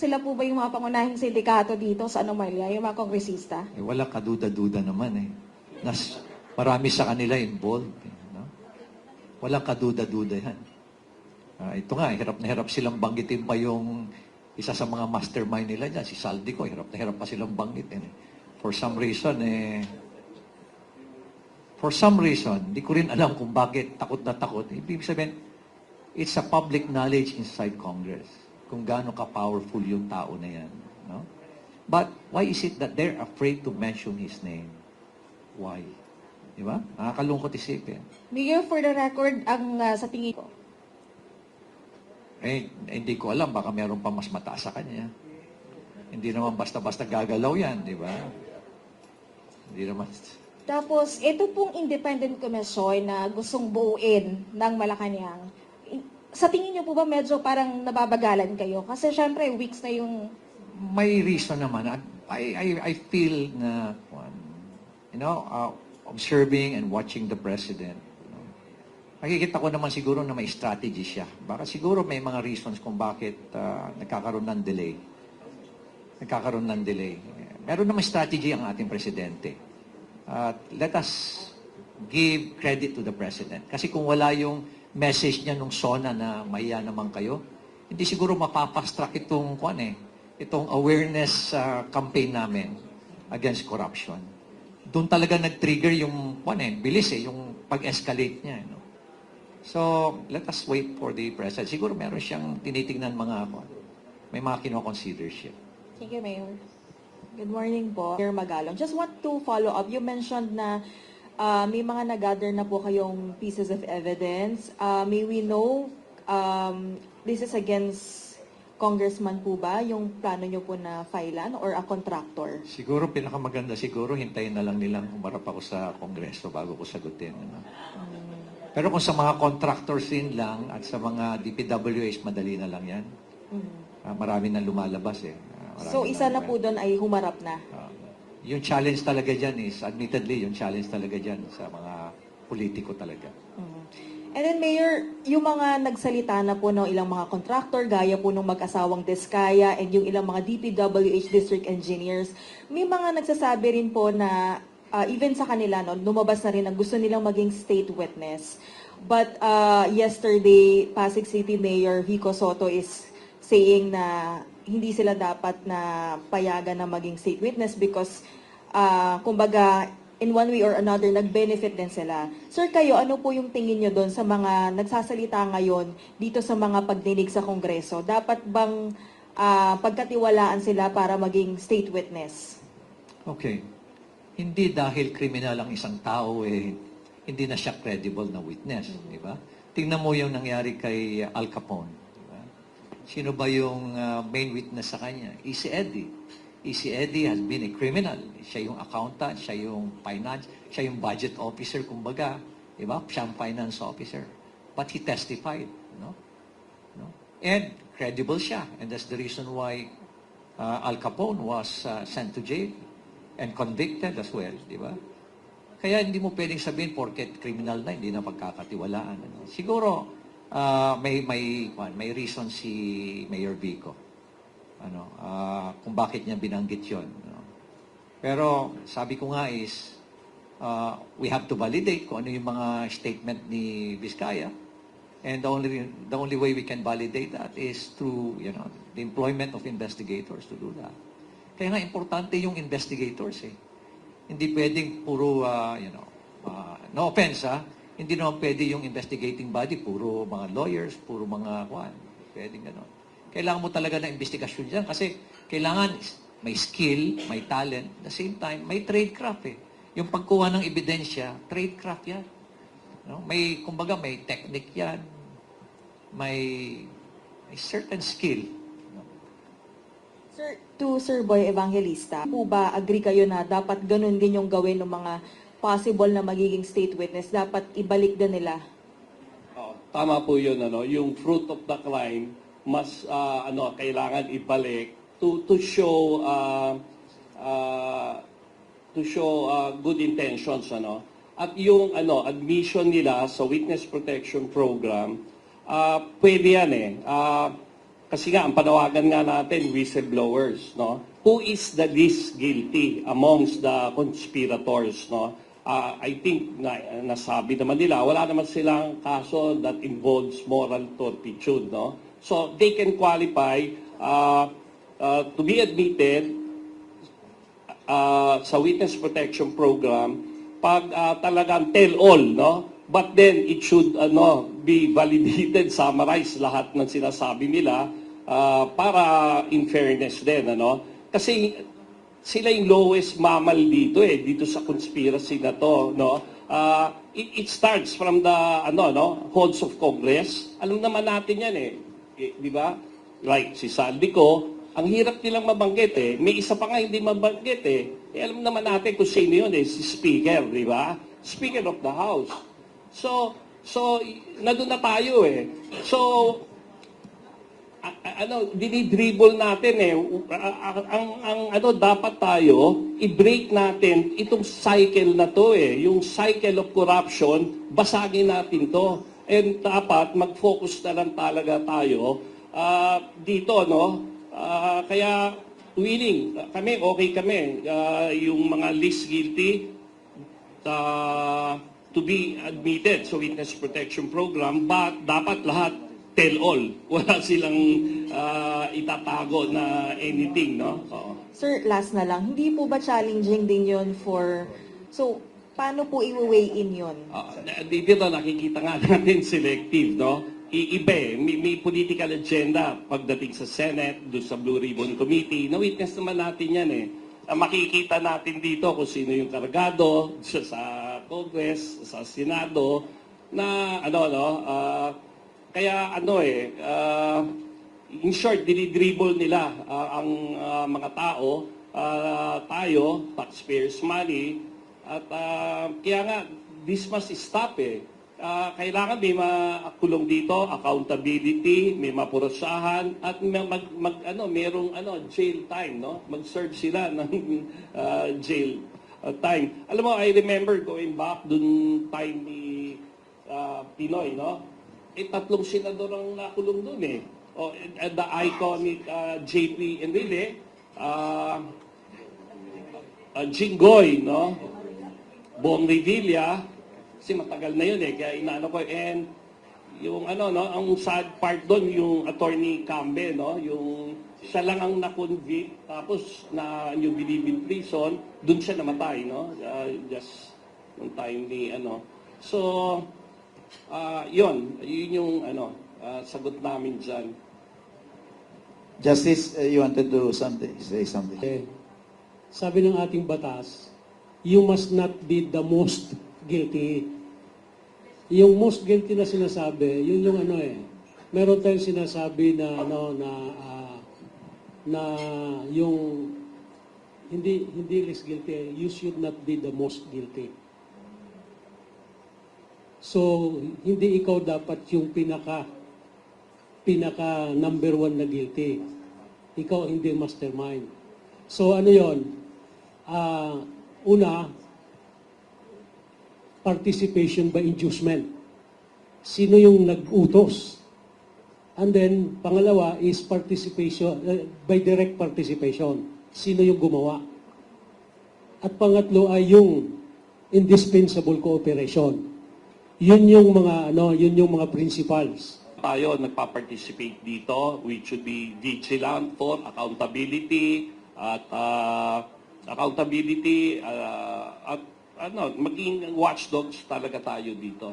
sila po ba yung mga pangunahing sindikato dito sa Anomalya, yung mga kongresista? Wala kaduda-duda naman eh. Marami sa kanila involved. No? Walang kaduda-duda yan. Ito nga, hirap na hirap silang banggitin pa yung isa sa mga mastermind nila dyan, si Saldico, hirap na hirap pa silang banggitin. For some reason, hindi ko rin alam kung bakit takot na takot. Ibig sabihin, it's a public knowledge inside Congress kung gaano ka-powerful yung tao na yan. No? But why is it that they're afraid to mention his name? Why? Di ba? Nakakalungkot isipin. Mayor, for the record, ang sa tingin ko, Hindi ko alam, baka meron pa mas mataas sa kanya. Hindi naman basta-basta gagalaw yan, di ba? Hindi naman. tapos, ito pong independent commission na gustong buuin ng Malacanang, sa tingin niyo po ba medyo parang nababagalan kayo? Kasi syempre, weeks na yung... May reason naman. I feel na, observing and watching the president, nakikita ko naman siguro na may strategy siya. Baka siguro may mga reasons kung bakit nagkakaroon ng delay. Meron naman strategy ang ating presidente. Let us give credit to the president. Kasi kung wala yung message niya nung SONA na mahiya naman kayo, hindi siguro mapapastrack itong awareness campaign namin against corruption. Doon talaga nag-trigger yung bilis yung pag-escalate niya. No? So, let us wait for the president. Siguro meron siyang tinitingnan may mga kino-consider siya. Thank you, Mayor. Good morning po, Mayor Magalong. Just want to follow up. You mentioned na may mga nag-gather na po kayong pieces of evidence. May we know this is against congressman po ba yung plano nyo po na filean or a contractor? Siguro pinakamaganda hintayin na lang nilang humarap ako sa Kongreso bago ko sagutin. Ano? Pero kung sa mga contractors din lang at sa mga DPWH, madali na lang yan. Marami na lumalabas eh. So isa na po doon ay humarap na? Yung challenge talaga dyan admittedly, yung challenge talaga dyan sa mga politiko talaga. And then Mayor, yung mga nagsalita na po ng ilang mga contractor, gaya po ng mag-asawang Diskaya and yung ilang mga DPWH district engineers, may mga nagsasabi rin po na even sa kanila, lumabas na rin na gusto nilang maging state witness. But yesterday, Pasig City Mayor Vico Soto is saying na hindi sila dapat na payagan na maging state witness because, kumbaga, in one way or another, nag-benefit din sila. Sir, kayo, ano po yung tingin nyo doon sa mga nagsasalita ngayon dito sa mga pagdinig sa Kongreso? Dapat bang pagkatiwalaan sila para maging state witness? Okay. Hindi dahil kriminal ang isang tao, hindi na siya credible na witness. Di ba? Tingnan mo yung nangyari kay Al Capone. Diba? Sino ba yung main witness sa kanya? Easy Eddie. Easy Eddie has been a criminal. Siya yung accountant, siya yung finance, siya yung budget officer, kumbaga. Diba? Siya yung finance officer. But he testified. No? And credible siya. And that's the reason why Al Capone was sent to jail and convicted as well. Diba? Kaya hindi mo pwedeng sabihin porket criminal na, hindi na pagkakatiwalaan. Ano? Siguro, may reason si Mayor Vico. Kung bakit niya binanggit yun. Pero sabi ko nga is, we have to validate kung ano yung mga statement ni Vizcaya. And the only way we can validate that is through the employment of investigators to do that. Kaya nga importante yung investigators Hindi pwedeng puro, no offense hindi naman pwede yung investigating body, puro mga lawyers, puro mga pwedeng gano'n. Kailangan mo talaga ng investigasyon dyan kasi kailangan may skill, may talent, at the same time, may tradecraft Yung pagkuha ng ebidensya, tradecraft yan. Kumbaga, may technique yan. May certain skill. Sir, to Sir Boy Evangelista, po ba agree kayo na dapat ganun din yung gawin ng mga possible na magiging state witness? Dapat ibalik din nila? Tama po yun. Yung fruit of the crime, mas kailangan ibalik to show good intentions at yung admission nila sa witness protection program pwede yan kasi nga, ang panawagan nga natin, whistleblowers, no? Who is the least guilty amongst the conspirators, no? I think nasabi naman nila, wala naman silang kaso that involves moral turpitude, no? So, they can qualify to be admitted sa Witness Protection Program pag talagang tell-all, no? But then, it should be validated, summarize lahat ng sinasabi nila para in fairness din, ano? Kasi sila yung lowest mammal dito sa conspiracy na to, no? It starts from the halls of Congress. Alam naman natin yan di ba? Like si Saldico, ang hirap nilang mabanggit May isa pa nga hindi mabanggit alam naman natin kung sino yun si Speaker, di ba? Speaker of the House. So nandun na tayo So dinidribble natin dapat tayo i-break natin itong cycle na to yung cycle of corruption, basagin natin to. And dapat mag-focus na lang talaga tayo dito, no? Kaya willing kami, okay kami yung mga least guilty to be admitted sa Witness Protection Program, but dapat lahat tell-all. Wala silang itatago na anything, no? Sir, last na lang, hindi po ba challenging din yon so, paano po i-weigh in yon? Dito nakikita nga natin selective, no? Iiba may political agenda pagdating sa Senate, doon sa Blue Ribbon Committee. Na-witness naman natin yan makikita natin dito kung sino yung kargado sa Congress, sa Senado, na kaya in short, dinidribble nila ang mga tao, tayo, taxpayers' money, at kaya nga, this must stop Kailangan may makulong dito, accountability, may mapurusahan, at merong jail time, no? Mag-serve sila ng jail time. Alam mo, I remember going back dun time ni Pinoy, no? 3 senador ang nakulong dun the iconic JP Enrile, Jinggoy, no? Bong Revilla, kasi matagal na yun kaya inaano ko. And yung ang sad part doon, yung attorney Cambe, no? Yung siya lang ang na-convict, tapos yung believe in prison, doon siya namatay, no? Just yung time ni So, yun yung sagot namin dyan. Justice, you wanted to say something. Sabi ng ating batas, you must not be the most guilty. Yung most guilty na sinasabi, yun yung meron tayong sinasabi na na yung hindi less guilty, you should not be the most guilty. So, hindi ikaw dapat yung pinaka number 1 na guilty. Ikaw hindi mastermind. So, yon? Una, participation by inducement. Sino yung nag-utos? And then, pangalawa is participation by direct participation. Sino yung gumawa? At pangatlo ay yung indispensable cooperation. Yun yung mga principles. Tayo nagpa-participate dito, we should be vigilant for accountability at maging watchdogs talaga tayo dito.